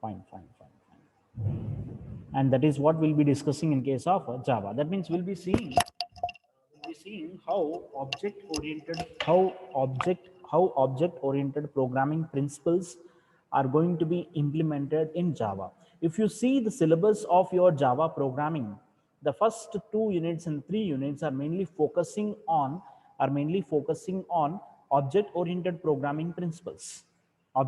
Fine, fine, fine, fine. And that is what we'll be discussing in case of Java. That means we'll be seeing how object oriented programming principles are going to be implemented in Java. If you see the syllabus of your Java programming, the first 2 units and 3 units are mainly focusing on object oriented programming principles. I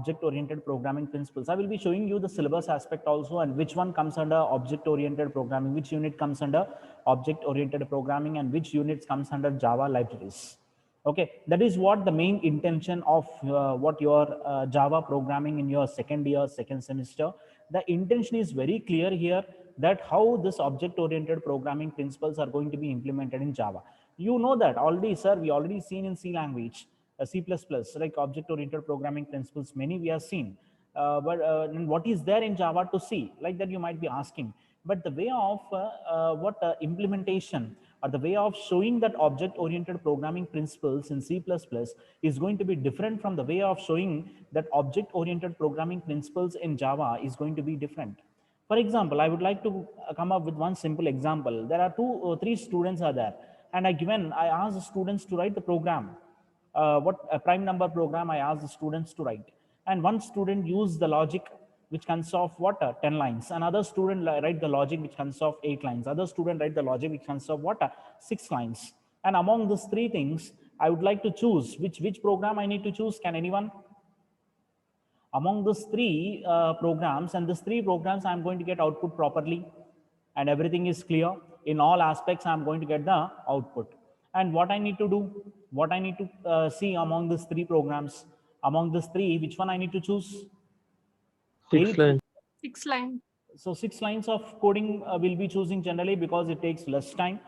will be showing you the syllabus aspect also, and which one comes under object oriented programming, which unit comes under object oriented programming, and which units comes under Java libraries. Okay, that is what the main intention of what your Java programming in your second year, second semester. The intention is very clear here, that how this object oriented programming principles are going to be implemented in Java. You know that already, sir. We already seen in C language, C++, like object oriented programming principles, many we have seen. But what is there in Java to see, like that you might be asking. But the way of what implementation, or the way of showing that object oriented programming principles in C++ is going to be different from the way of showing that object oriented programming principles in Java is going to be different. For example, I would like to come up with one simple example. There are two or three students are there, and I asked the students to write the program. What a prime number program I asked the students to write, and one student used the logic which consists of what 10 lines. Another student write the logic which consists of 8 lines. Other student write the logic which consists of what 6 lines. And among these three things, I would like to choose which program I need to choose. Can anyone? Among these three programs, and these three programs I'm going to get output properly, and everything is clear in all aspects, I'm going to get the output. And what I need to do, what I need to see among these three programs, among these three, which one I need to choose? Any 6 lines. 6 line. So 6 lines of coding will be choosing generally, because it takes less time,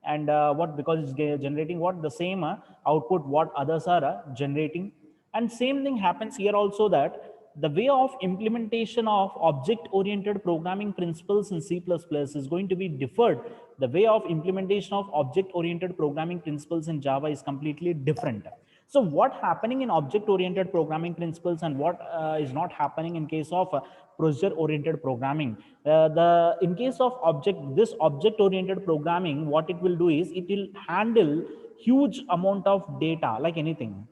and what because it's generating what the same output what others are generating. And same thing happens here also, that the way of implementation of object oriented programming principles in C++ is going to be differed. The way of implementation of object oriented programming principles in Java is completely different. So what happening in object oriented programming principles, and what is not happening in case of procedure oriented programming? The in case of object oriented programming, what it will do is it will handle huge amount of data like anything.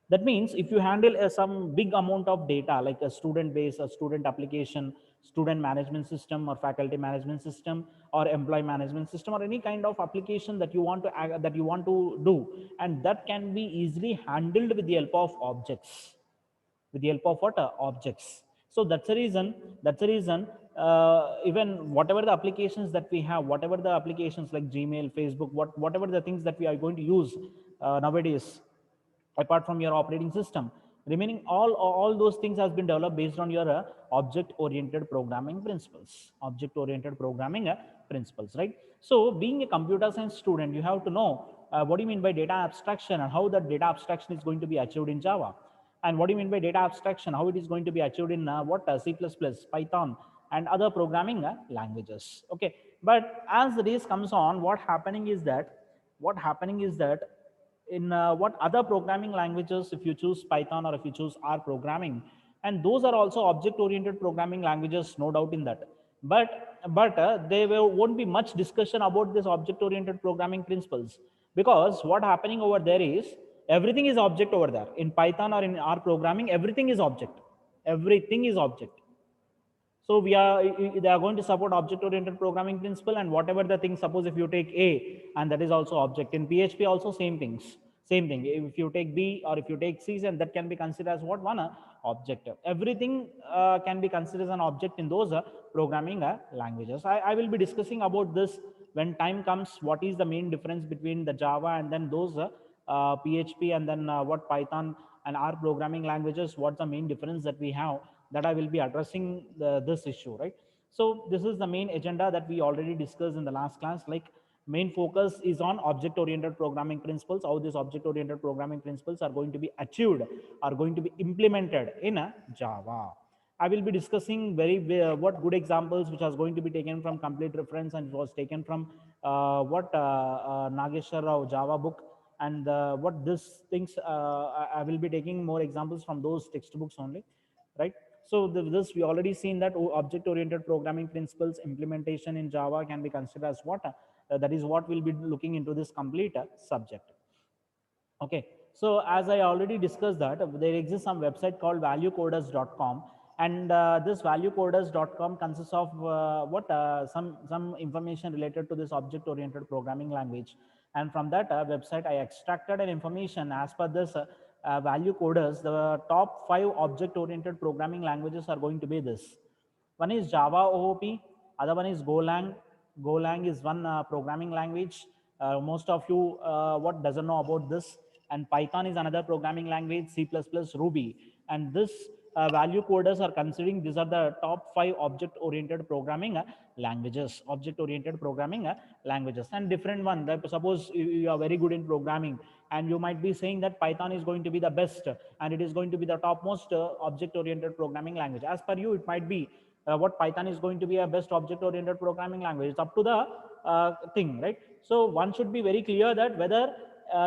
That means if you handle some big amount of data, like a student base, a student application, student management system, or faculty management system, or employee management system, or any kind of application that you want to do, and that can be easily handled with the help of objects, with the help of what objects. So that's the reason even whatever the applications that we have, whatever the applications like Gmail, Facebook, whatever the things that we are going to use nowadays, apart from your operating system, remaining all those things has been developed based on your object oriented programming principles, right? So being a computer science student, you have to know what do you mean by data abstraction, and how that data abstraction is going to be achieved in Java. And what do you mean by data abstraction, how it is going to be achieved in C++, Python, and other programming languages. Okay, but as the days comes on, what happening is that in what other programming languages, if you choose Python or if you choose R programming, and those are also object oriented programming languages, no doubt in that. But won't be much discussion about this object oriented programming principles, because what happening over there is everything is object over there. In Python or in R programming, everything is object. Everything is object. So they are going to support object oriented programming principle, and whatever the thing, suppose if you take A, and that is also object. In PHP also same thing. If you take B or if you take C, and that can be considered as what one object. Everything can be considered as an object in those programming languages. I will be discussing about this when time comes, what is the main difference between the Java and then those PHP, and then what Python and R programming languages, what's the main difference that we have, that I will be addressing this issue, right? So this is the main agenda that we already discussed in the last class. Like, main focus is on object oriented programming principles, how these object oriented programming principles are going to be achieved, are going to be implemented in a Java. I will be discussing what good examples which was going to be taken from complete reference, and was taken from Nageshwar Rao Java book, and what this things I will be taking more examples from those textbooks only, right? So this we already seen that object oriented programming principles implementation in Java can be considered as what that is what we'll be looking into this complete subject. Okay, so as I already discussed that there exists some website called valuecoders.com, and this valuecoders.com consists of what some information related to this object oriented programming language, and from that website I extracted an information as per this value coders. The top 5 object oriented programming languages are going to be this. One is Java OOP, other one is Golang. Golang is one programming language. Most of you what doesn't know about this. And Python is another programming language, C++, Ruby. And this value coders are considering these are the top 5 object-oriented programming languages, object-oriented programming languages. And different one, that suppose you are very good in programming, and you might be saying that Python is going to be the best, and it is going to be the topmost object-oriented programming language. As per you, it might be what Python is going to be a best object-oriented programming language. It's up to the thing, right? So one should be very clear that whether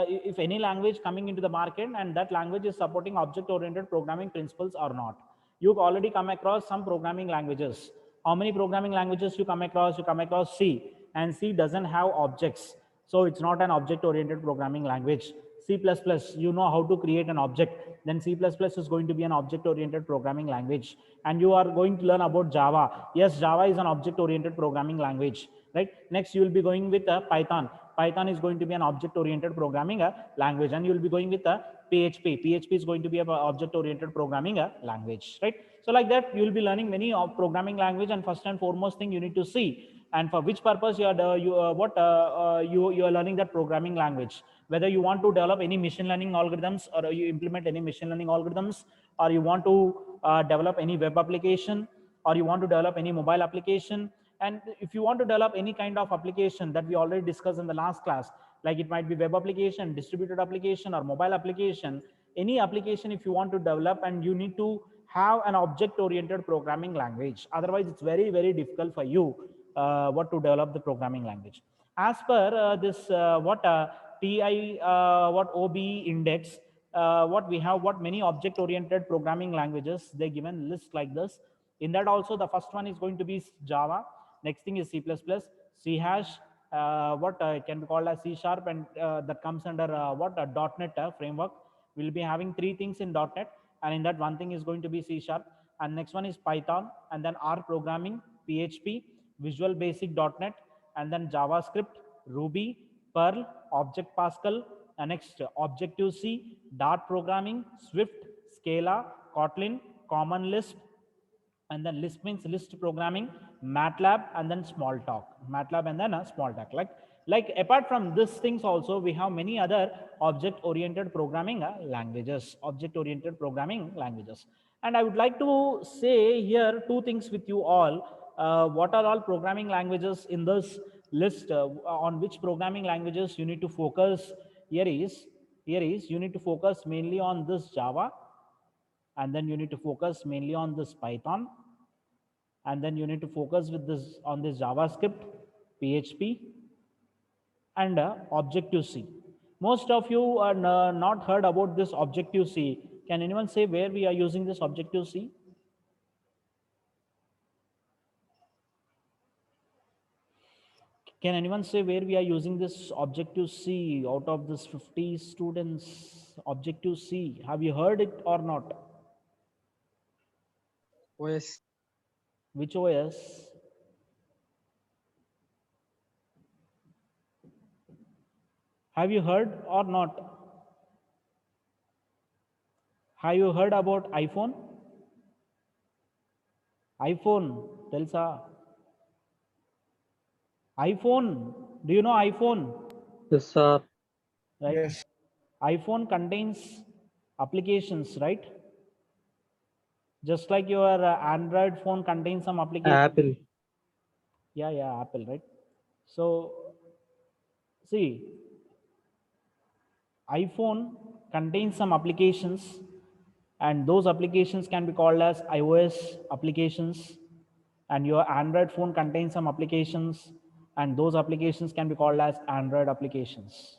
if any language coming into the market and that language is supporting object-oriented programming principles or not. You've already come across some programming languages. How many programming languages you come across? You come across C, and C doesn't have objects. So it's not an object-oriented programming language. C++, you know how to create an object, then C++ is going to be an object-oriented programming language. And you are going to learn about Java. Yes, Java is an object-oriented programming language, right? Next, you will be going with Python. Python is going to be an object-oriented programming language, and you will be going with PHP. PHP is going to be an object-oriented programming language, right? So like that, you will be learning many of programming language, and first and foremost thing you need to see, and for which purpose you are you are learning that programming language. Whether you want to develop any machine learning algorithms, or you implement any machine learning algorithms, or you want to develop any web application, or you want to develop any mobile application. And if you want to develop any kind of application that we already discussed in the last class, like it might be web application, distributed application, or mobile application, any application if you want to develop, and you need to have an object oriented programming language. Otherwise it's very very difficult for you what to develop the programming language. As per this what TI what OBE index, what we have, what many object oriented programming languages, they given list like this. In that also the first one is going to be Java, next thing is C++, C hash, what it can be called as C sharp, and that comes under what .NET framework. We'll be having 3 things in .NET, and in that one thing is going to be C sharp, and next one is Python, and then R programming, PHP, Visual Basic .NET, and then JavaScript, Ruby, Perl, Object Pascal, and next Objective-C, Dart programming, Swift, Scala, Kotlin, Common Lisp, and then Lisp means list programming, MATLAB, and then Smalltalk. MATLAB and then Smalltalk. Like apart from these things also, we have many other object-oriented programming languages, object-oriented programming languages. And I would like to say here 2 things with you all. What are all programming languages in this list? On which programming languages you need to focus? Here is you need to focus mainly on this Java, and then you need to focus mainly on this Python, and then you need to focus with this on this JavaScript, PHP, and Objective-C. Most of you are not heard about this Objective-C. Can anyone say where we are using this Objective-C? Can anyone say where we are using this Objective-C out of this 50 students? Objective-C, have you heard it or not? OS. Which OS? Have you heard or not? Have you heard about iPhone? iPhone, Telsa. iPhone, do you know iPhone? Yes, sir. Right? Yes. iPhone contains applications, right? Just like your Android phone contains some applications. Apple. Yeah, Apple, right? So, see, iPhone contains some applications, and those applications can be called as iOS applications, and your Android phone contains some applications, and those applications can be called as Android applications.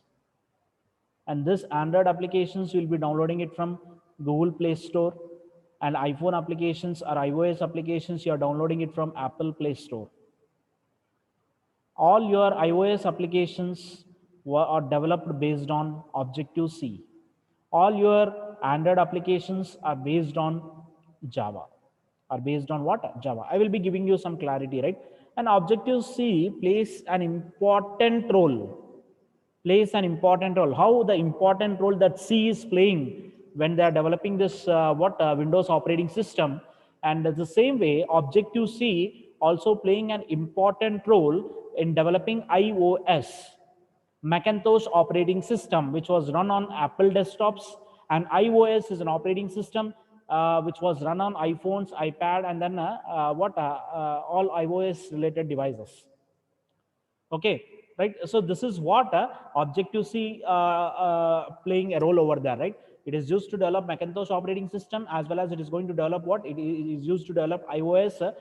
And this Android applications, you'll be downloading it from Google Play Store, and iPhone applications or iOS applications, you're downloading it from Apple Play Store. All your iOS applications are developed based on Objective-C. All your Android applications are based on Java. Are based on what? Java. I will be giving you some clarity, right? And Objective-C plays an important role. How the important role that C is playing when they are developing this Windows operating system, and the same way Objective C also playing an important role in developing iOS, Macintosh operating system, which was run on Apple desktops, and iOS is an operating system which was run on iPhones, iPad, and then all iOS related devices. Okay, right? So this is what Objective C playing a role over there, right? It is used to develop Macintosh operating system, as well as it is going to develop what it is used to develop iOS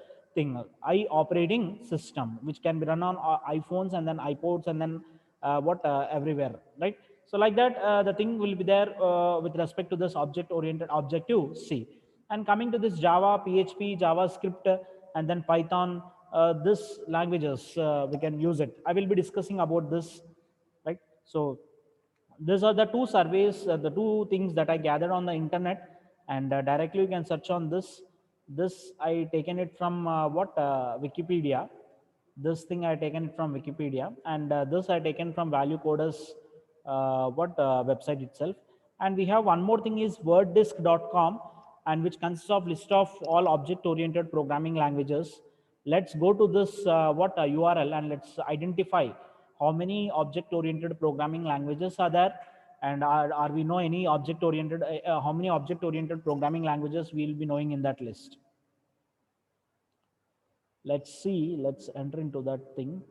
i operating system, which can be run on iPhones and then iPods and then everywhere, right? So like that, the thing will be there with respect to this object oriented Objective C. And coming to this Java, PHP, JavaScript, and then Python, this languages we can use it. I will be discussing about this, right? So these are the two surveys, the two things that I gathered on the internet, and directly you can search on this. This I taken it from Wikipedia. This thing I taken it from Wikipedia, and this I taken from Value Coders website itself. And we have one more thing is worddisk.com, and which consists of list of all object oriented programming languages. Let's go to this URL, and let's identify how many object oriented programming languages are there, and are we know any object oriented how many object oriented programming languages we'll be knowing in that list. Let's see, let's enter into that thing.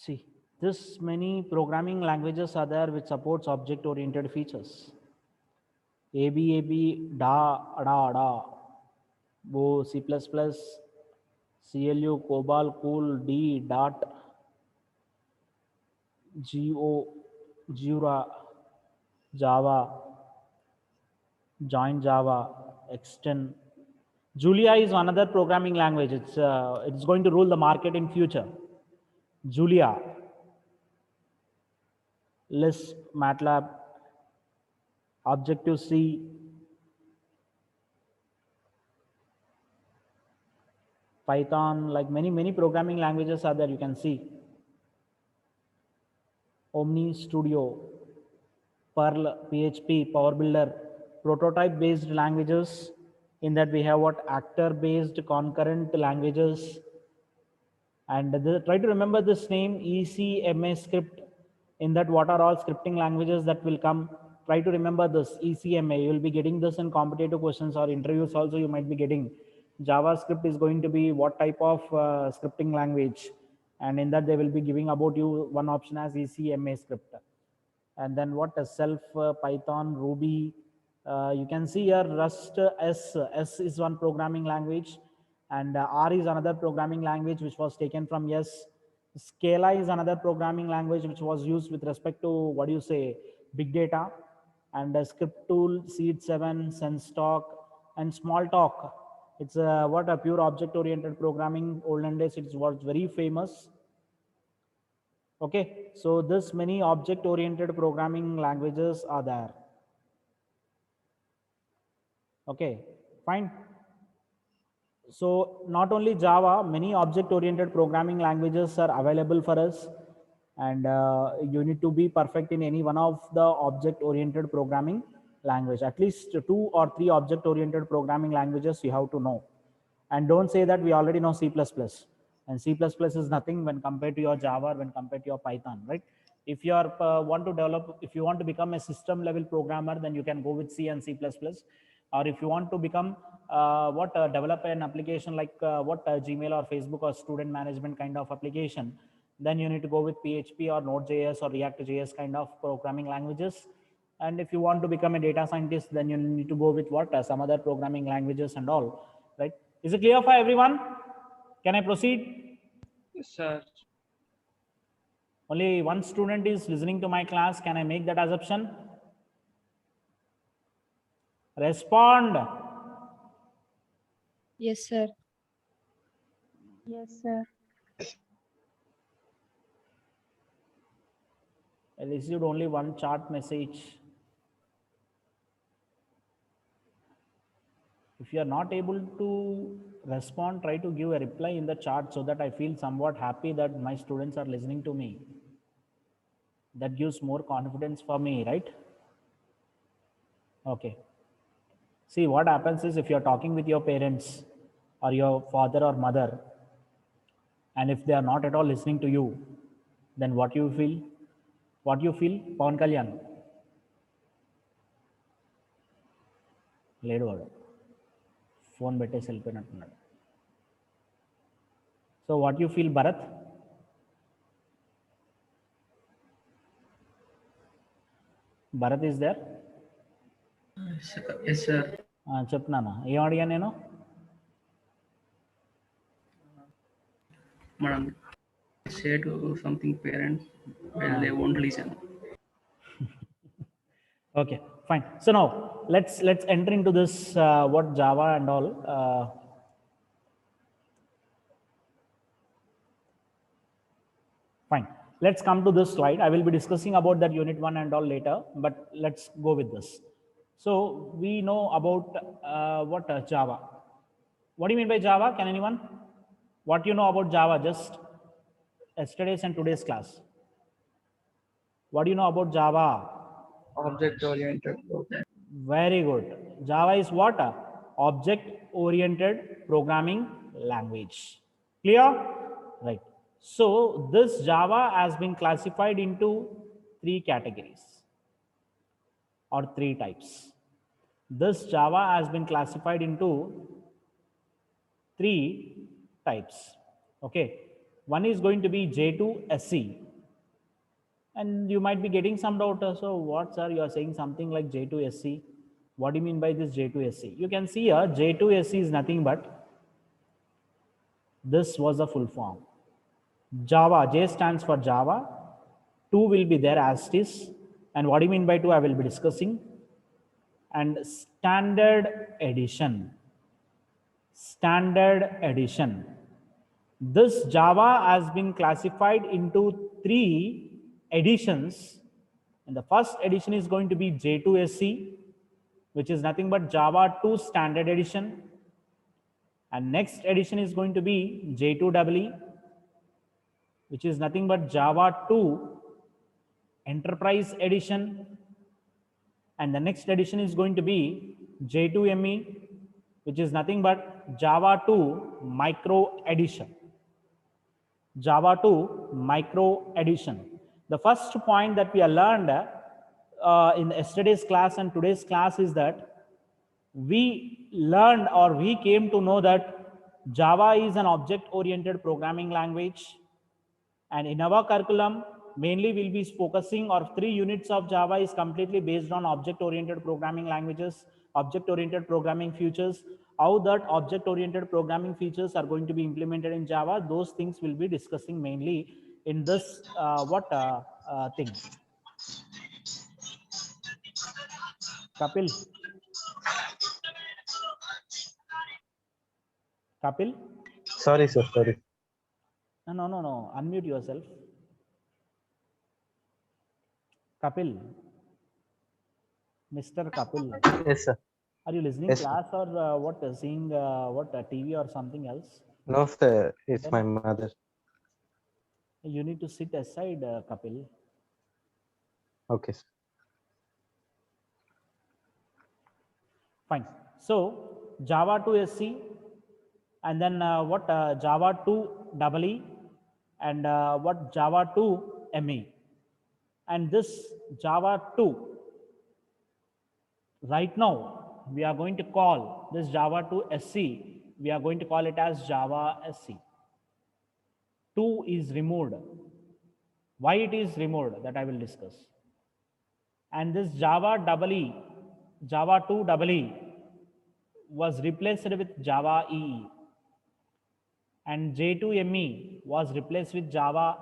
See, this many programming languages are there which supports object oriented features. ABAB, DA, ADA, ADA, वो C++, CLU, COBOL, COOL, D, Dart, Go, Jura, Java, Joint Java, Extend. Julia is another programming language. It's going to rule the market in future. Julia, Lisp, MATLAB, Objective-C, Python, like many programming languages are there, you can see. Omni Studio, Perl, PHP, Power Builder, prototype based languages. In that we have what actor based concurrent languages. And try to remember this name, ECMA script. In that, what are all scripting languages that will come? Try to remember this ECMA. You will be getting this in competitive questions or interviews also. You might be getting JavaScript is going to be what type of scripting language, and in that they will be giving about you one option as ECMA script. And then what a self Python, Ruby. You can see here Rust, S is one programming language, and R is another programming language which was taken from S. Scala is another programming language which was used with respect to what do you say, big data. And script tool, Seed7, SenseTalk, and Smalltalk. It's what a pure object oriented programming. Olden days it was very famous. Okay, so this many object oriented programming languages are there. Okay, fine. So not only Java, many object oriented programming languages are available for us, and you need to be perfect in any one of the object oriented programming language. At least 2 or 3 object oriented programming languages you have to know. And don't say that we already know C++. And C++ is nothing when compared to your Java, when compared to your Python, right? If you are if you want to become a system level programmer, then you can go with C and C++. Or if you want to become develop an application like Gmail or Facebook or student management kind of application, then you need to go with PHP or Node.js or React.js kind of programming languages. And if you want to become a data scientist, then you need to go with some other programming languages and all, right? Is it clear for everyone? Can I proceed? Yes, sir. Only one student is listening to my class. Can I make that assumption? Respond. Yes, sir. Yes, sir. I received only one chat message. If you are not able to respond, try to give a reply in the chat so that I feel somewhat happy that my students are listening to me. That gives more confidence for me, right? Okay. See, what happens is if you're talking with your parents or your father or mother, and if they are not at all listening to you, then what you feel? What you feel? Pawan Kalyan. లేడు వాడు phone పెట్టేసి వెళ్ళిపోయినట్టున్నాడు. So what you feel Bharat? Bharat is there? Yes, sir. చెప్పు నాన్న, ఏం అడిగాను నేను? Madam, say to something parent when they won't listen. Okay, fine. So now let's enter into this what Java and all. Fine. Let's come to this slide. I will be discussing about that unit 1 and all later, but let's go with this. So we know about Java. What do you mean by Java? Can anyone? What you know about Java? Just yesterday's and today's class. What do you know about Java? Object-oriented program. Very good. Java is what? Object-oriented programming language. Clear? Right. So this Java has been classified into 3 categories or 3 types. This Java has been classified into 3 types. Okay. One is going to be J2SE. And you might be getting some doubt. So what, sir? You are saying something like J2SE. What do you mean by this J2SE? You can see here J2SE is nothing but this was the full form. Java, J stands for Java. 2 will be there as it is. And what do you mean by 2? I will be discussing. And standard edition. Standard edition. This Java has been classified into 3 editions, and the first edition is going to be J2SE, which is nothing but Java 2 standard edition, and next edition is going to be J2EE, which is nothing but Java 2 enterprise edition, and the next edition is going to be J2ME, which is nothing but Java 2 micro edition. Java 2 micro edition. The first point that we have learned in yesterday's class and today's class is that we learned or we came to know that Java is an object-oriented programming language. And in our curriculum, mainly we'll be focusing, or 3 units of Java is completely based on object-oriented programming languages, object-oriented programming features. How that object-oriented programming features are going to be implemented in Java, those things we'll be discussing mainly in this thing. Kapil? Kapil? Sorry, sir. Sorry. No. Unmute yourself. Kapil. Mr. Kapil. Yes, sir. Are you listening Yes, class or seeing TV or something else? No, sir. It's my mother. You need to sit aside, Kapil. Okay, sir. Fine. So Java 2 SC, and then what Java 2 EE, and what Java 2 ME. And this Java 2, right now we are going to call this Java 2 SC, we are going to call it as Java SC. 2 is removed. Why it is removed, that I will discuss. And this Java EE, Java 2 EE, was replaced with Java EE, and J2ME was replaced with Java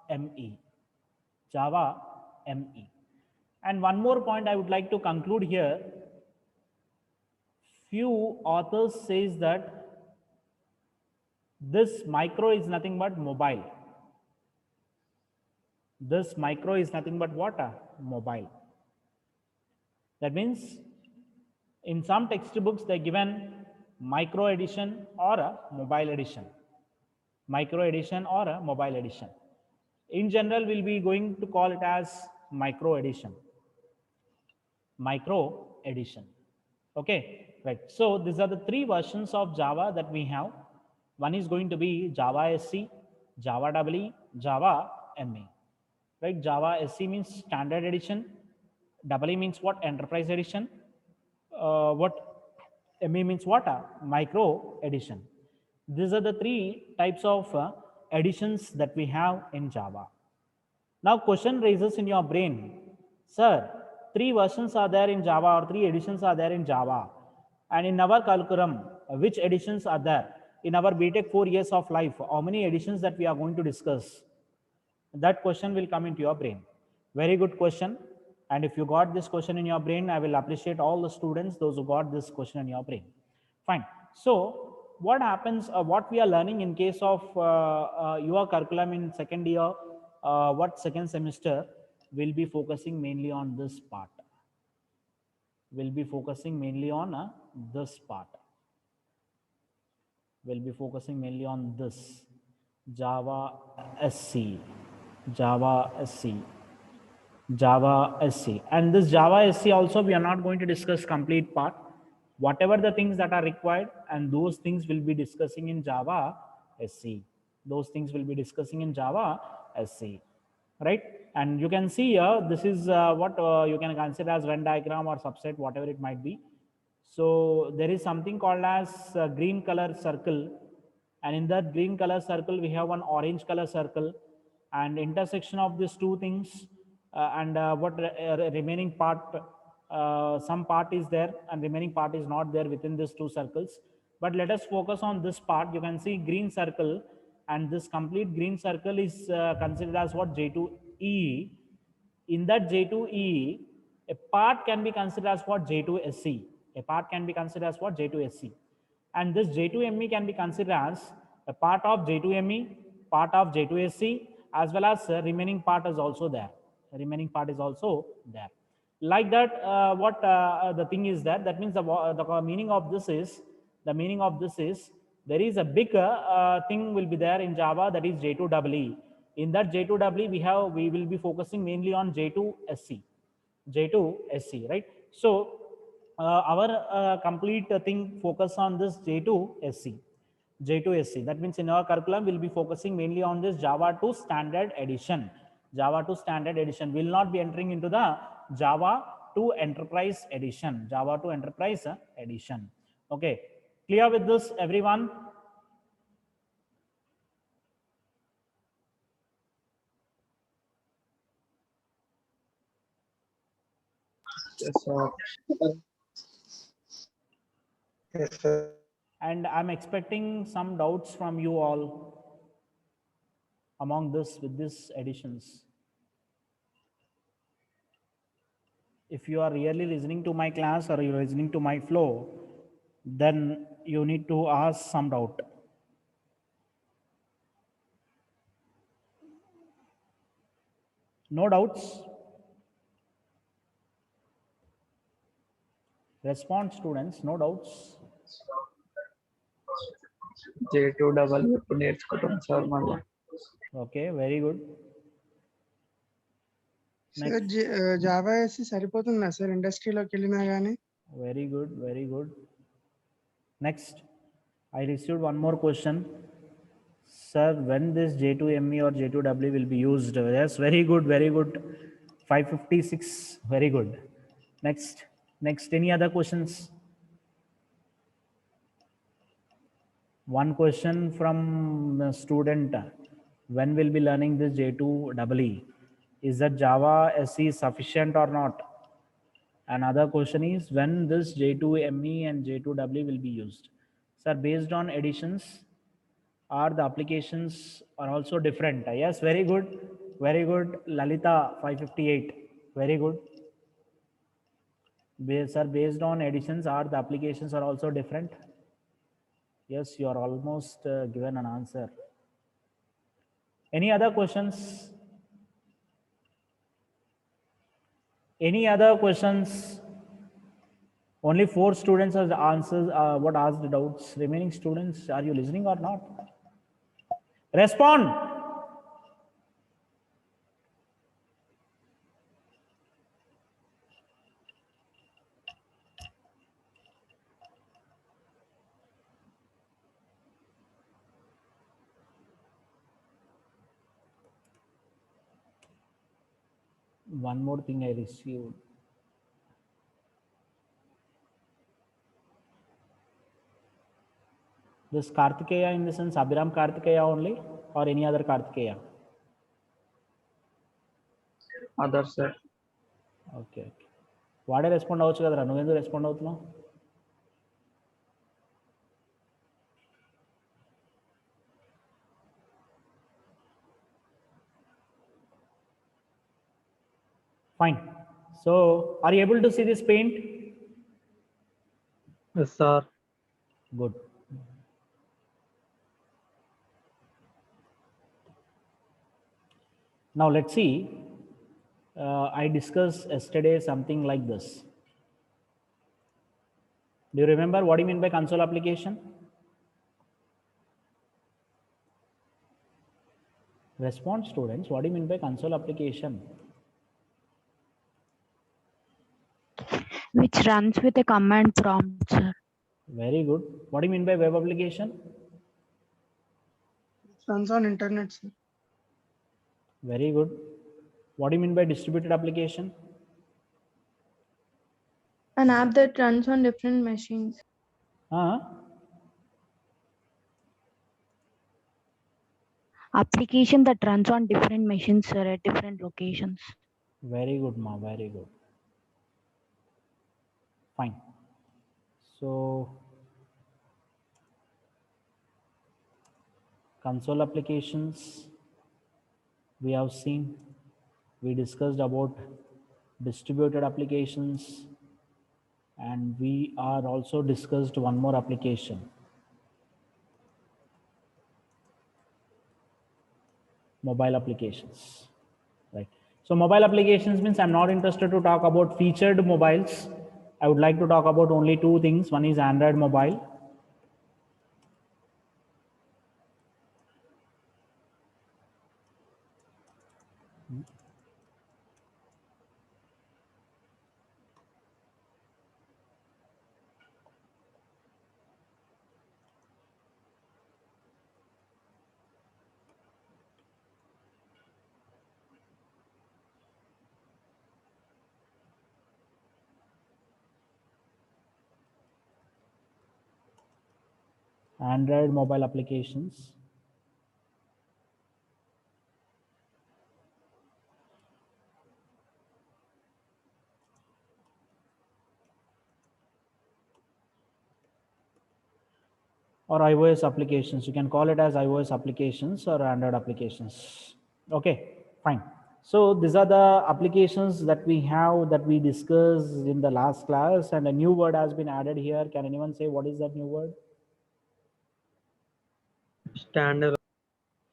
ME. Java ME. And one more point I would like to conclude here. Few authors says that this micro is nothing but mobile. This micro is nothing but what? Mobile. That means in some textbooks they given micro edition or a mobile edition. Micro edition or a mobile edition. In general, we'll be going to call it as micro edition. Micro edition. Okay, right. So these are the three versions of Java that we have. One is going to be Java SC, Java EE, Java ME. Right? Java SC means standard edition. EE means what? Enterprise edition. What ME means what? Micro edition. These are the three types of editions that we have in Java. Now question raises in your brain, sir, 3 versions are there in Java or 3 editions are there in Java, and in our curriculum, which editions are there? In our BTech 4 years of life, how many editions that we are going to discuss? That question will come into your brain. Very good question. And if you got this question in your brain, I will appreciate all the students, those who got this question in your brain. Fine. So what happens, what we are learning in case of your curriculum in second year, what second semester, will be focusing mainly on this part. Will be focusing mainly on this part. Will be focusing mainly on this Java SC, Java SC, Java SC. And this Java SC also, we are not going to discuss complete part. Whatever the things that are required, and those things will be discussing in Java SC. Those things will be discussing in Java SC. Right? And you can see here, this is what you can consider as Venn diagram or subset, whatever it might be. So there is something called as green color circle, and in that green color circle we have one orange color circle, and intersection of these two things and what remaining part, some part is there and remaining part is not there within these two circles. But let us focus on this part. You can see green circle, and this complete green circle is considered as what? J2E. In that J2E, a part can be considered as what? J2SC. A part can be considered as what? J2SC. And this J2ME can be considered as a part of J2ME, part of J2SC, as well as remaining part is also there. The remaining part is also there. Like that, what the thing is that means the meaning of this is, there is a big thing will be there in Java, that is J2EE. In that J2EE, we will be focusing mainly on J2SC, right? So our complete thing focus on this J2SC. That means in our curriculum we'll be focusing mainly on this Java 2 standard edition. Java 2 standard edition will not be entering into the Java 2 enterprise edition. Java 2 enterprise edition. Okay, clear with this, everyone? Yes, sir. Yes, sir. And I'm expecting some doubts from you all among this with these additions. If you are really listening to my class or you're listening to my flow, then you need to ask some doubt. No doubts? Respond, students. No doubts? J2EE ఎప్పుడు నేర్చుకుంటాం sir మళ్ళీ? Okay, very good. Sir Java వేసి సరిపోతుందా sir ఇండస్ట్రీలోకి వెళ్ళినా కానీ? Very good, very good. Next, I received one more question. Sir, when this J2ME or J2W will be used? Yes, very good, very good. 556, very good. Next, any other questions? One question from a student. When will be learning this J2EE? Is that Java SE sufficient or not? Another question is when this J2ME and J2W will be used. Sir, based on editions, are the applications are also different? Yes, very good. Very good. Lalita 558. Very good. Sir, based on editions, are the applications are also different? Yes, you are almost given an answer. Any other questions? Any other questions? Only 4 students has answers what asked doubts. Remaining students, are you listening or not? Respond. One more thing I received. This Kartikeya in the sense Abhiram Kartikeya only or any other Kartikeya? Other sir. Okay okay వాడే respond అవ్వచ్చు కదరా నువ్వెందుకు respond అవుతున్నావు? Fine. So, are you able to see this paint? Yes, sir. Good. Now let's see. I discussed yesterday something like this. Do you remember what do you mean by console application? Respond students, what do you mean by console application? Which runs with a command prompt, sir. Very good. What do you mean by web application? Runs on internet, sir. Very good. What do you mean by distributed application? An app that runs on different machines. Application that runs on different machines, sir, at different locations. Very good, ma. Very good. Fine. So, console applications we have seen. We discussed about distributed applications, and we are also discussed one more application. Mobile applications, right? So mobile applications means I'm not interested to talk about featured mobiles. I would like to talk about only 2 things. One is Android mobile. Android mobile applications. Or iOS applications. You can call it as iOS applications or Android applications. Okay, fine. So these are the applications that we have that we discussed in the last class, and a new word has been added here. Can anyone say what is that new word? Standalone.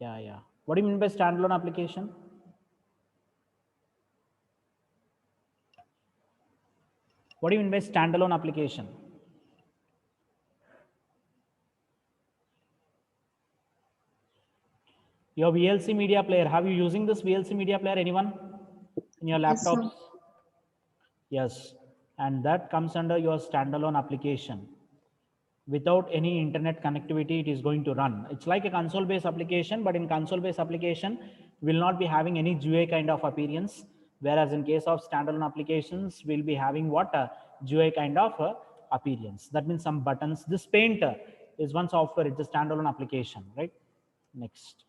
Yeah. What do you mean by standalone application? What do you mean by standalone application? Your VLC media player, have you using this VLC media player, anyone in your laptops? sir. Yes. and that comes under your standalone application. Without any internet connectivity, it is going to run. It's like a console based application, but in console based application will not be having any GUI kind of appearance, whereas in case of standalone applications we'll be having what a GUI kind of appearance. That means some buttons. This Paint is one software, it's a standalone application, right? Next.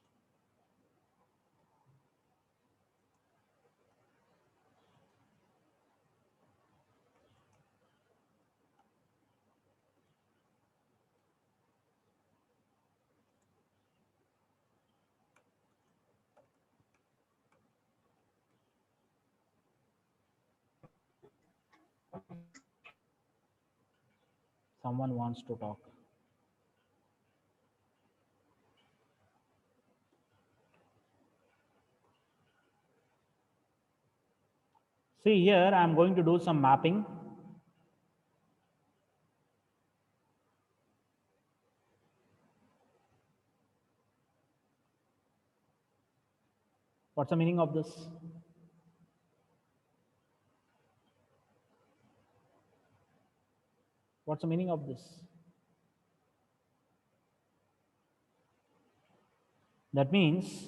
Someone wants to talk. See here, I'm going to do some mapping. What's the meaning of this? What's the meaning of this? That means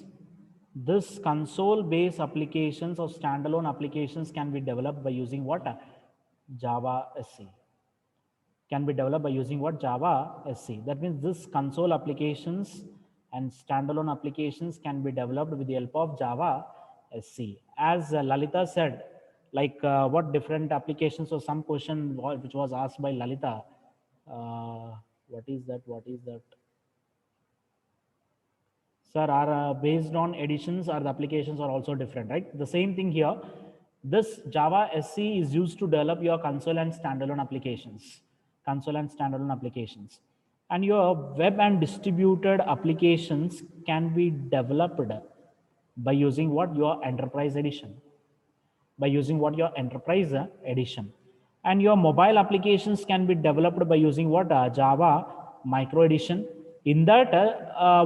this console based applications or standalone applications can be developed by using what? Java SE. Can be developed by using what? Java SE. That means this console applications and standalone applications can be developed with the help of Java SE. As Lalita said, like what different applications, or some question which was asked by Lalita. What is that? What is that? Sir, are based on editions, or the applications are also different, right? The same thing here. This Java SE is used to develop your console and standalone applications. Console and standalone applications. And your web and distributed applications can be developed by using what? Your enterprise edition. By using what? Your enterprise edition. And your mobile applications can be developed by using what? Java micro edition. In that,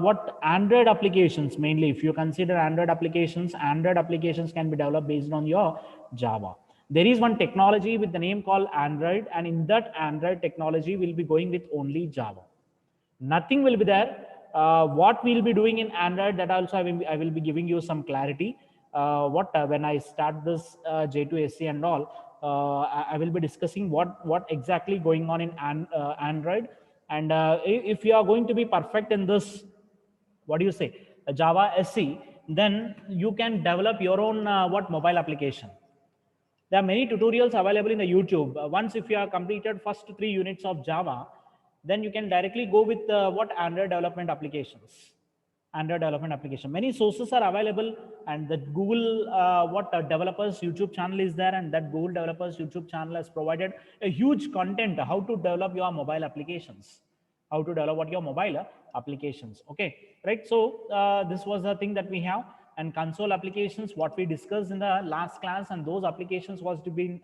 what Android applications, mainly if you consider Android applications can be developed based on your Java. There is one technology with the name called Android, and in that Android technology will be going with only Java. Nothing will be there. What we'll be doing in Android, that also I will be giving you some clarity. When I start this J2SC and all, I will be discussing what exactly going on in Android. And if you are going to be perfect in this, what do you say, Java SE, then you can develop your own mobile application. There are many tutorials available in the YouTube. Once if you have completed first 3 units of Java, then you can directly go with Android development applications. Android development application. Many sources are available, and the Google developers YouTube channel is there, and that Google developers YouTube channel has provided a huge content how to develop your mobile applications, how to develop your mobile applications. Okay, right? So this was the thing that we have. And console applications, what we discussed in the last class, and those applications was to be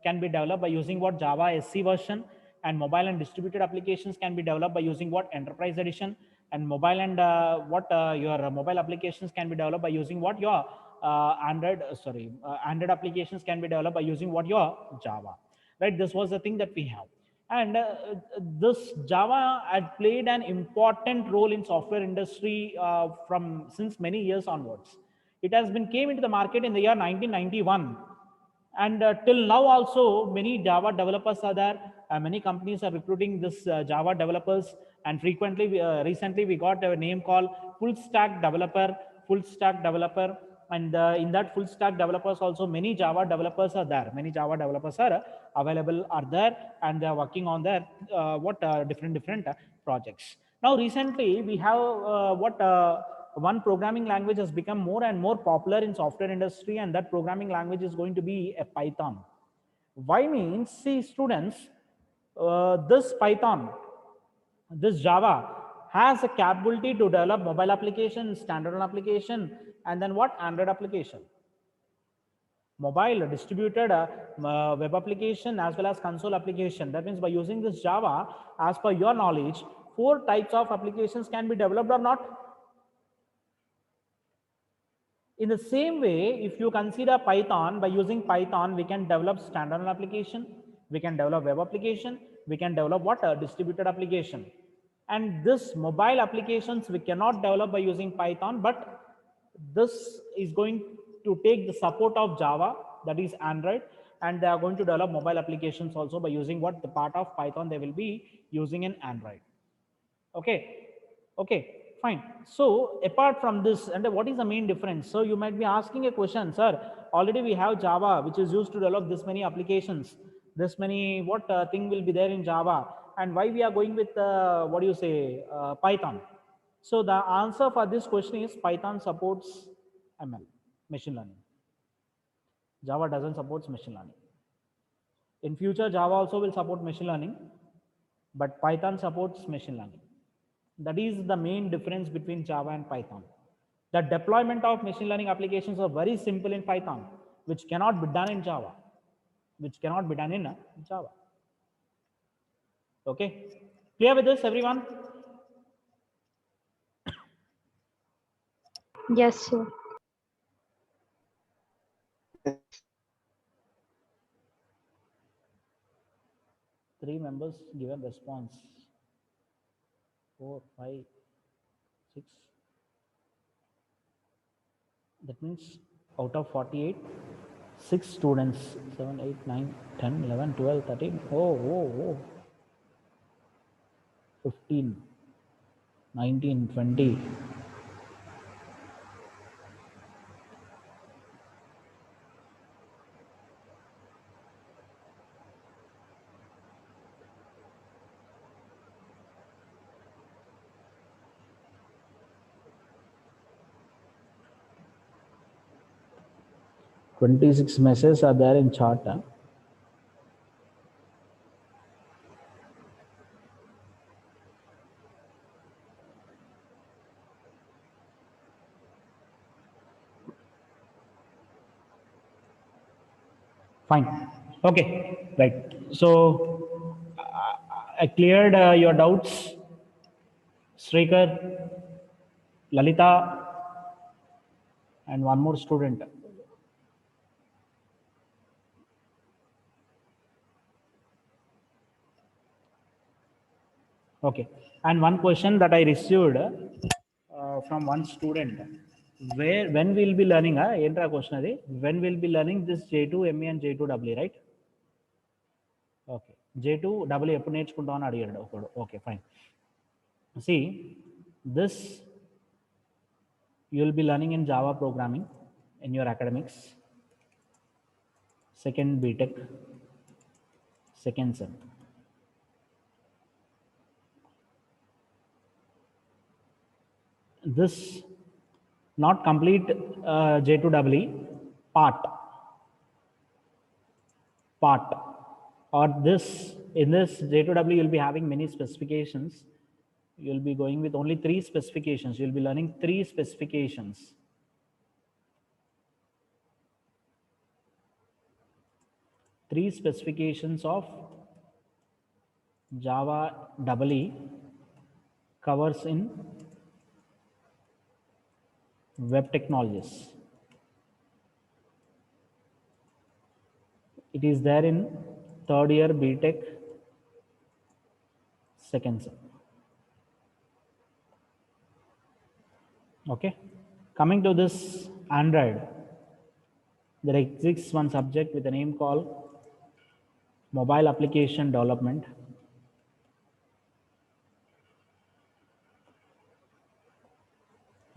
can be developed by using what? Java SE version. And mobile and distributed applications can be developed by using what? Enterprise edition. And mobile and your mobile applications can be developed by using what? Your Android applications can be developed by using what? Your Java, right? This was the thing that we have. And this Java had played an important role in software industry from since many years onwards. It has been came into the market in the year 1991. And till now also many Java developers are there. Many companies are recruiting this Java developers, and frequently recently we got a name called full stack developer. And in that full stack developers also many Java developers are there. Many Java developers are available, are there, and they are working on their different projects. Now recently we have one programming language has become more and more popular in software industry, and that programming language is going to be a Python. Why means, see students, this Python, this Java has a capability to develop mobile application, standalone application, and then what? Android application. Mobile, distributed web application, as well as console application. That means by using this Java, as per your knowledge, 4 types of applications can be developed or not? In the same way, if you consider Python, by using Python, we can develop standalone application, we can develop web application, we can develop what? A distributed application. And this mobile applications we cannot develop by using Python, but this is going to take the support of Java, that is Android, and they are going to develop mobile applications also by using what? The part of Python they will be using in Android. Okay, okay, fine. So apart from this, and what is the main difference? So you might be asking a question, sir, already we have Java, which is used to develop this many applications, this many what thing will be there in Java, and why we are going with what do you say, Python? So the answer for this question is Python supports ML, machine learning. Java doesn't support machine learning. In future, Java also will support machine learning, but Python supports machine learning. That is the main difference between Java and Python. The deployment of machine learning applications are very simple in Python, which cannot be done in Java, which cannot be done in Java. Okay, clear with this, everyone? Yes, sir. Three members given response. 4, 5, 6. That means out of 48, 6 students, 7, 8, 9, 10, 11, 12, 13. Oh. 15, 19, 20. "26 messages are there in chat. Huh? Fine. Okay, right. So I cleared your doubts. Srikar, Lalita, and one more student. Okay, and one question that I received from one student, when we'll be learning, entra question adi, when we'll be learning this J2ME and J2W, right? Okay, J2W ఎప్పుడు నేర్చుకుంటాం అని అడిగాడు ఒకడు. Okay, fine. See, this you will be learning in Java programming in your academics, second BTech, second sem. This not complete J2EE part, or this, in this J2EE you'll be having many specifications. You'll be going with only 3 specifications. You'll be learning 3 specifications. Three specifications of Java EE covers in web technologies. It is there in third year BTech, second sem. Okay, coming to this Android, there exists one subject with a name called mobile application development.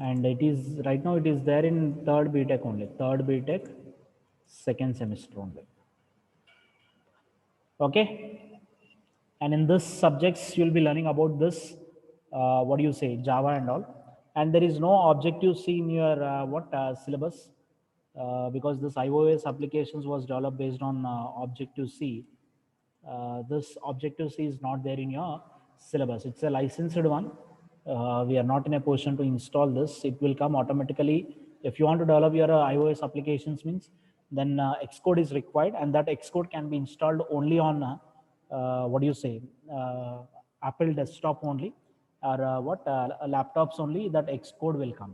And it is right now it is there in third BTech only, third BTech, second semester only. Okay, and in this subjects you'll be learning about this what do you say, Java and all, and there is no objective C in your syllabus because this iOS applications was developed based on objective C. This objective C is not there in your syllabus. It's a licensed one. We are not in a position to install this. It will come automatically. If you want to develop your iOS applications means, then Xcode is required, and that Xcode can be installed only on what do you say, Apple desktop only, or laptops only, that Xcode will come.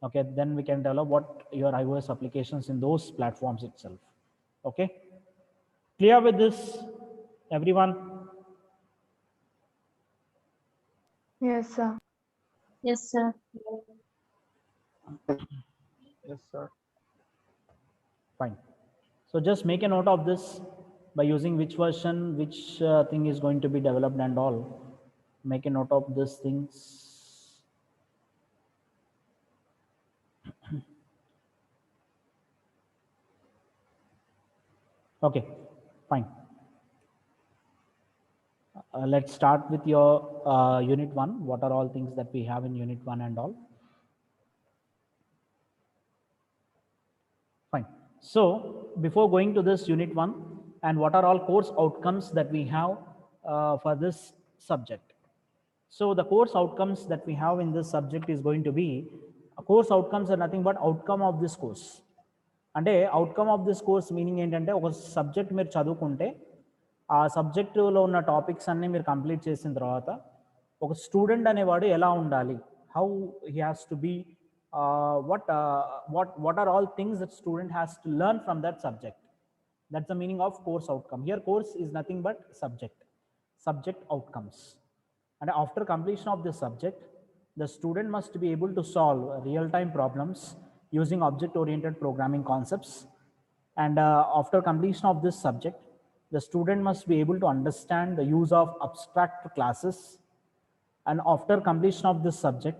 Okay, then we can develop what your iOS applications in those platforms itself. Okay, clear with this, everyone? Yes, sir. Yes, sir. Yes, sir. Fine. So just make a note of this by using which version, which thing is going to be developed and all. Make a note of these things. Okay, fine. Let's start with your unit 1. What are all things that we have in unit 1 and all? Fine. So before going to this unit 1, and what are all course outcomes that we have for this subject? So the course outcomes that we have in this subject is going to be, course outcomes are nothing but outcome of this course. అంటే outcome of this course meaning ఏంటంటే, ఒక subject మీరు చదువుకుంటే ఆ సబ్జెక్టులో ఉన్న topics అన్నీ మీరు కంప్లీట్ చేసిన తర్వాత ఒక స్టూడెంట్ అనేవాడు ఎలా ఉండాలి, how he has to be, what are all things that student has to learn from that subject. That's the meaning of course outcome. Here course is nothing but subject outcomes. And after completion of this subject, the student must be able to solve real-time problems using object-oriented programming concepts. And after completion of this subject, the student must be able to understand the use of abstract classes. And after completion of this subject,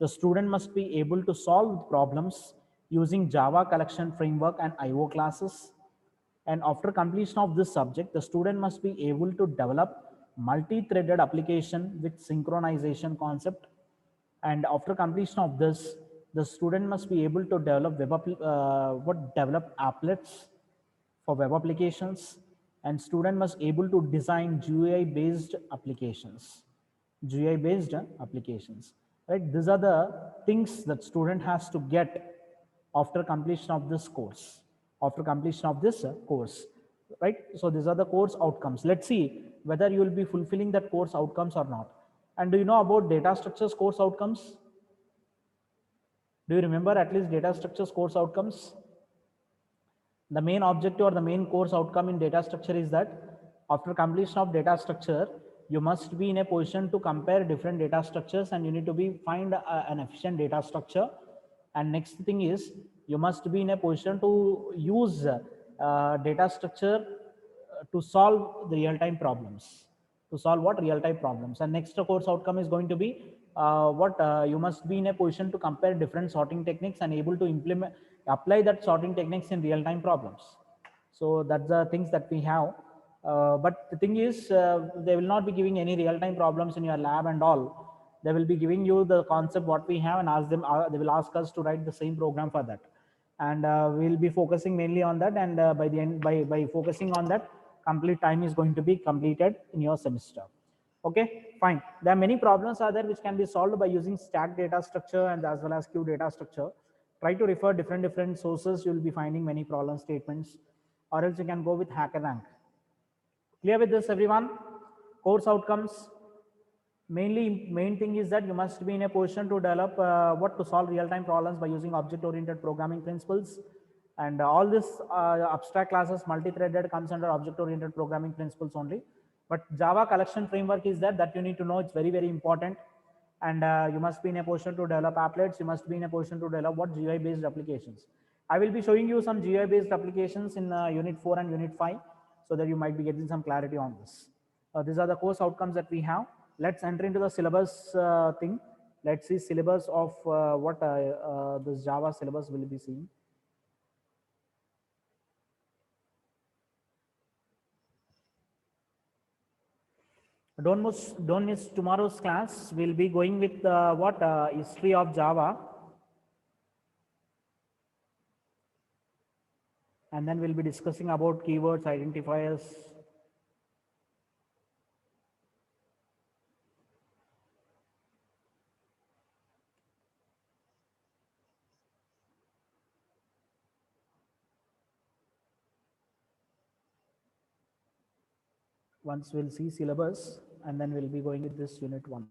the student must be able to solve problems using Java collection framework and IO classes. And after completion of this subject, the student must be able to develop multi-threaded application with synchronization concept. And after completion of this, the student must be able to develop develop applets for web applications, and student must able to design GUI based applications. Right? These are the things that student has to get after completion of this course. Right? So these are the course outcomes. Let's see whether you will be fulfilling that course outcomes or not. And do you know about data structures course outcomes? Do you remember at least data structures course outcomes? The main objective or the main course outcome in data structure is that after completion of data structure, you must be in a position to compare different data structures, and you need to find an efficient data structure. And next thing is, you must be in a position to use data structure to solve the real-time problems. And next course outcome is going to be you must be in a position to compare different sorting techniques and able to apply that sorting techniques in real-time problems. So that's the things that we have. But the thing is, they will not be giving any real-time problems in your lab and all. They will be giving you the concept what we have and they will ask us to write the same program for that. And we'll be focusing mainly on that. And by the end, by focusing on that, complete time is going to be completed in your semester. Okay, fine. There are many problems are there which can be solved by using stack data structure and as well as queue data structure. Try to refer different sources. You will be finding many problem statements, or else you can go with HackerRank. Clear with this, everyone? Course outcomes. Main thing is that you must be in a position to develop to solve real-time problems by using object-oriented programming principles. And all this abstract classes, multi-threaded, comes under object-oriented programming principles only. But Java collection framework is that you need to know. It's very important. And you must be in a position to develop applets. You must be in a position to develop GUI-based applications. I will be showing you some GUI-based applications in Unit 4 and Unit 5, so that you might be getting some clarity on this. These are the course outcomes that we have. Let's enter into the syllabus thing. Let's see syllabus of what this Java syllabus will be seeing. Don't miss tomorrow's class. We'll be going with history of Java. And then we'll be discussing about keywords, identifiers. Once we'll see syllabus, and then we'll be going with this unit 1.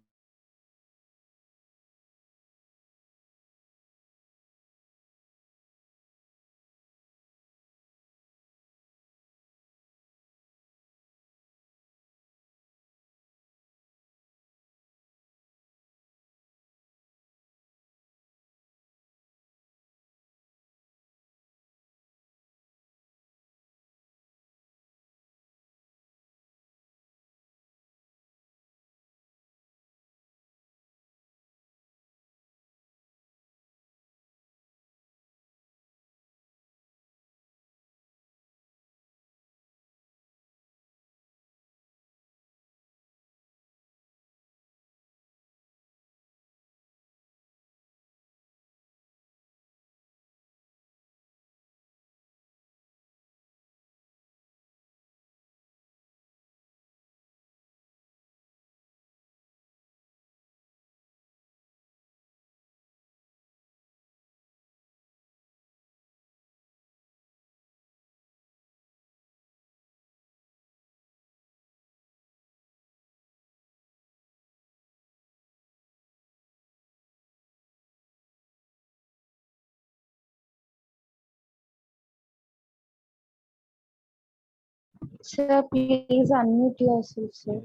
Sir, please unmute yourself, sir.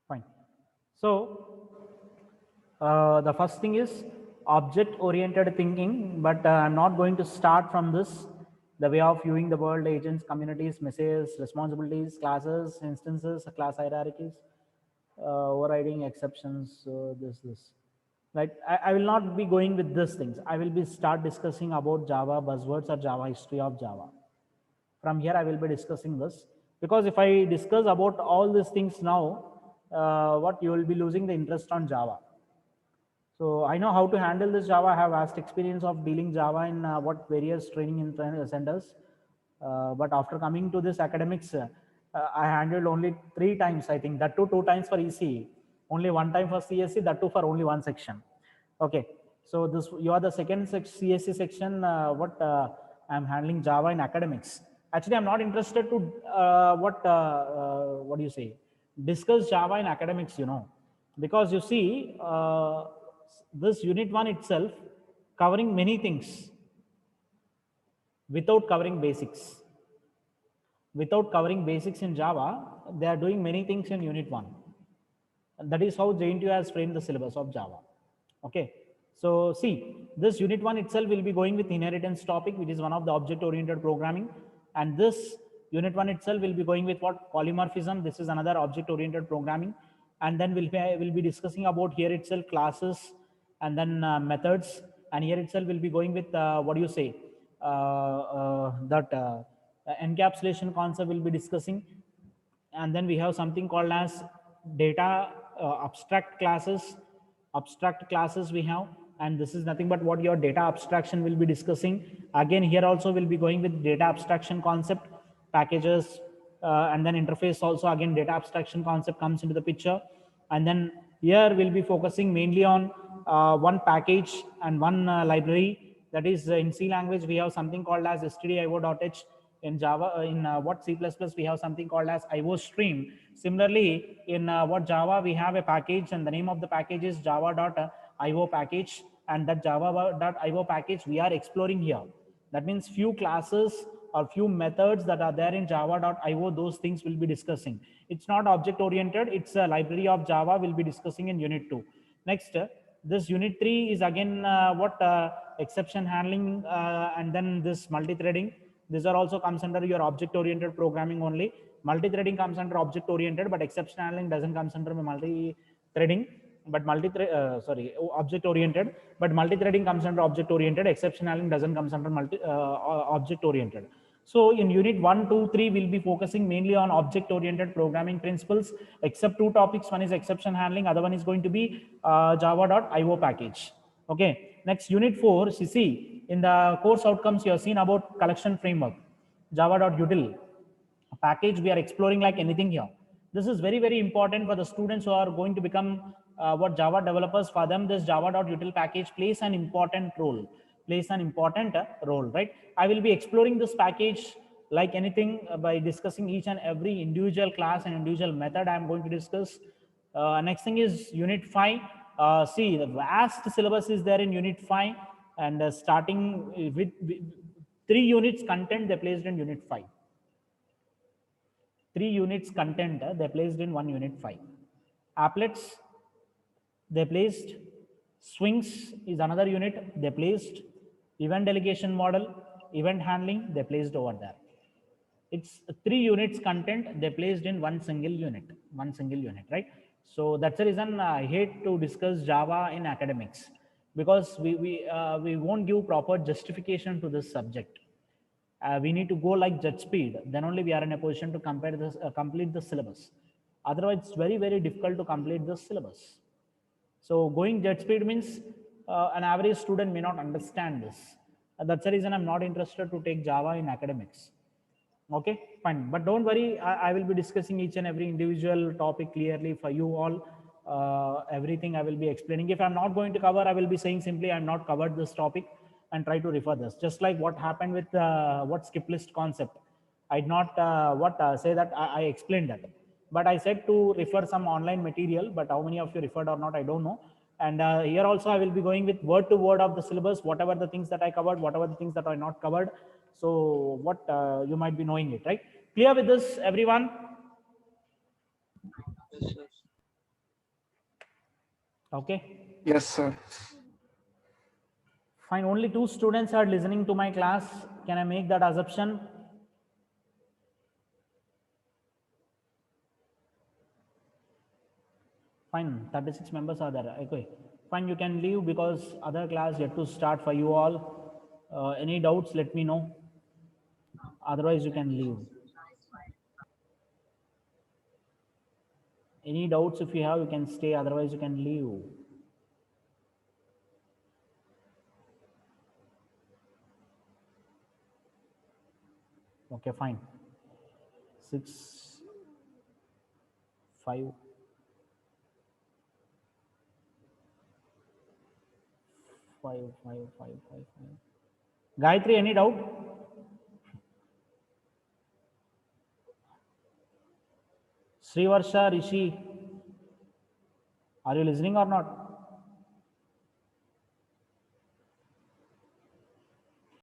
Fine. So the first thing is object oriented thinking, but I'm not going to start from this. The way of viewing the world, agents, communities, messages, responsibilities, classes, instances, class hierarchies, overriding exceptions, this. Right. I will not be going with these things. I will be start discussing about Java buzzwords or Java history of Java. From here, I will be discussing this, because if I discuss about all these things now, what you will be losing the interest on Java. So I know how to handle this Java. I have vast experience of dealing Java in what various training centers. But after coming to this academics, I handled only 3 times, I think, that too 2 times for ECE, only 1 time for CSC, that too for only one section. Okay, so this you are the second CSC section. I'm handling Java in academics. Actually, I'm not interested to what do you say, discuss Java in academics, because you see, this unit 1 itself covering many things without covering basics. Without covering basics in Java, they are doing many things in unit 1. And that is how JNTU has framed the syllabus of Java. Okay, so see, this unit 1 itself will be going with inheritance topic, which is one of the object oriented programming, and this unit 1 itself will be going with what, polymorphism. This is another object oriented programming, and then we'll be discussing about here itself classes, and then methods, and here itself will be going with what do you say, that encapsulation concept will be discussing. And then we have something called as data abstract classes we have, and this is nothing but what your data abstraction will be discussing. Again, here also will be going with data abstraction concept, packages, and then interface also. Again, data abstraction concept comes into the picture. And then here we'll be focusing mainly on one package and one library. That is, in C language we have something called as stdio.h. In Java, in what C++, we have something called as IO stream. Similarly, in what Java, we have a package, and the name of the package is java.io package, and that java.io package we are exploring here. That means few classes or few methods that are there in java.io, those things will be discussing. It's not object oriented, it's a library of Java we'll be discussing in unit 2. Next, this unit 3 is again exception handling, and then this multi-threading. These are also comes under your object oriented programming only. Multi-threading comes under object oriented, but exception handling doesn't comes under multi-threading, but object oriented, but multi-threading comes under object oriented. Exception handling doesn't comes under object oriented. So in unit 1, 2, 3, we'll be focusing mainly on object oriented programming principles, except 2 topics. One is exception handling, other one is going to be java.io package. Okay. Next, unit 4, see, in the course outcomes, you have seen about collection framework, java.util package. We are exploring like anything here. This is very, very important for the students who are going to become what Java developers. For them, this java.util package plays an important role, right? I will be exploring this package like anything by discussing each and every individual class and individual method I am going to discuss. Next thing is unit 5. See, the vast syllabus is there in unit 5, and starting with 3 units content they placed in unit 5. 3 units content they placed in 1 unit 5. Applets they placed, swings is another unit they placed, event delegation model, event handling they placed over there. It's 3 units content they placed in one single unit, right? So that's the reason I hate to discuss Java in academics, because we won't give proper justification to this subject. We need to go like jet speed, then only we are in a position to complete the syllabus. Otherwise, it's very, very difficult to complete the syllabus. So going jet speed means an average student may not understand this. That's the reason I'm not interested to take Java in academics. Okay, fine. But don't worry, I will be discussing each and every individual topic clearly for you all. Everything I will be explaining. If I'm not going to cover, I will be saying simply I'm not covered this topic and try to refer this. Just like what happened with what skip list concept. I did not say that I explained that, but I said to refer some online material, but how many of you referred or not, I don't know. And here also I will be going with word to word of the syllabus, whatever the things that I covered, whatever the things that are not covered. So what you might be knowing it, right? Clear with this, everyone? Okay. Yes, sir. Fine. Only 2 students are listening to my class. Can I make that assumption? Fine. 36 members are there. Okay. Fine. You can leave because other class yet to start for you all. Any doubts? Let me know. Otherwise, you can leave. Any doubts? If you have, you can stay. Otherwise, you can leave. Okay, fine. 6, 5, 5, 5, 5, 5, 5. Gayatri, any doubt? Srivarsha, Rishi, are you listening or not?